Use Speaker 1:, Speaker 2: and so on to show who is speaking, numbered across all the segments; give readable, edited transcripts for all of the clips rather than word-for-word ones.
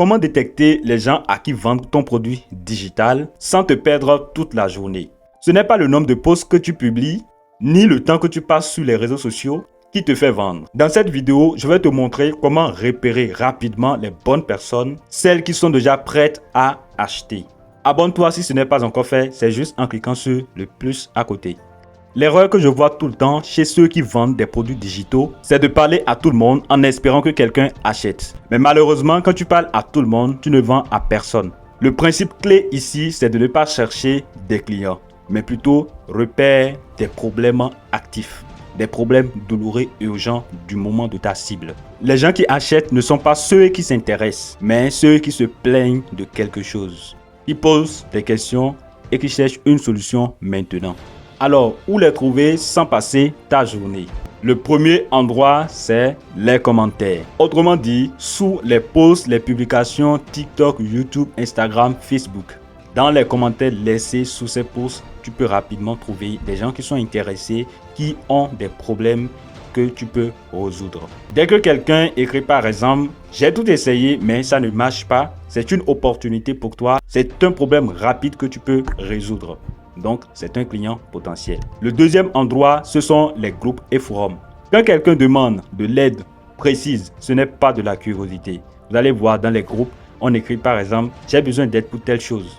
Speaker 1: Comment détecter les gens à qui vendre ton produit digital sans te perdre toute la journée? Ce n'est pas le nombre de posts que tu publies, ni le temps que tu passes sur les réseaux sociaux qui te fait vendre. Dans cette vidéo, je vais te montrer comment repérer rapidement les bonnes personnes, celles qui sont déjà prêtes à acheter. Abonne-toi si ce n'est pas encore fait, c'est juste en cliquant sur le plus à côté. L'erreur que je vois tout le temps chez ceux qui vendent des produits digitaux, c'est de parler à tout le monde en espérant que quelqu'un achète. Mais malheureusement, quand tu parles à tout le monde, tu ne vends à personne. Le principe clé ici, c'est de ne pas chercher des clients, mais plutôt repère des problèmes actifs, des problèmes douloureux et urgents du moment de ta cible. Les gens qui achètent ne sont pas ceux qui s'intéressent, mais ceux qui se plaignent de quelque chose. Ils posent des questions et qui cherchent une solution maintenant. Alors, où les trouver sans passer ta journée? Le premier endroit, c'est les commentaires. Autrement dit, sous les posts, les publications TikTok, YouTube, Instagram, Facebook. Dans les commentaires laissés sous ces posts, tu peux rapidement trouver des gens qui sont intéressés, qui ont des problèmes que tu peux résoudre. Dès que quelqu'un écrit par exemple « J'ai tout essayé mais ça ne marche pas », c'est une opportunité pour toi. C'est un problème rapide que tu peux résoudre. Donc, c'est un client potentiel. Le deuxième endroit, ce sont les groupes et forums. Quand quelqu'un demande de l'aide précise, ce n'est pas de la curiosité. Vous allez voir dans les groupes, on écrit par exemple « J'ai besoin d'aide pour telle chose ».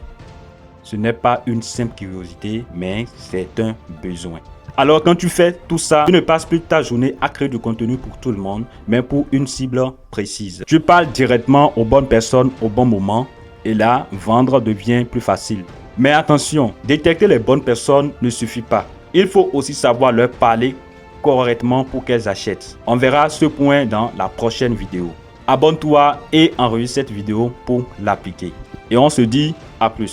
Speaker 1: Ce n'est pas une simple curiosité, mais c'est un besoin. Alors, quand tu fais tout ça, tu ne passes plus ta journée à créer du contenu pour tout le monde, mais pour une cible précise. Tu parles directement aux bonnes personnes au bon moment et là, vendre devient plus facile. Mais attention, détecter les bonnes personnes ne suffit pas. Il faut aussi savoir leur parler correctement pour qu'elles achètent. On verra ce point dans la prochaine vidéo. Abonne-toi et enregistre cette vidéo pour l'appliquer. Et on se dit à plus.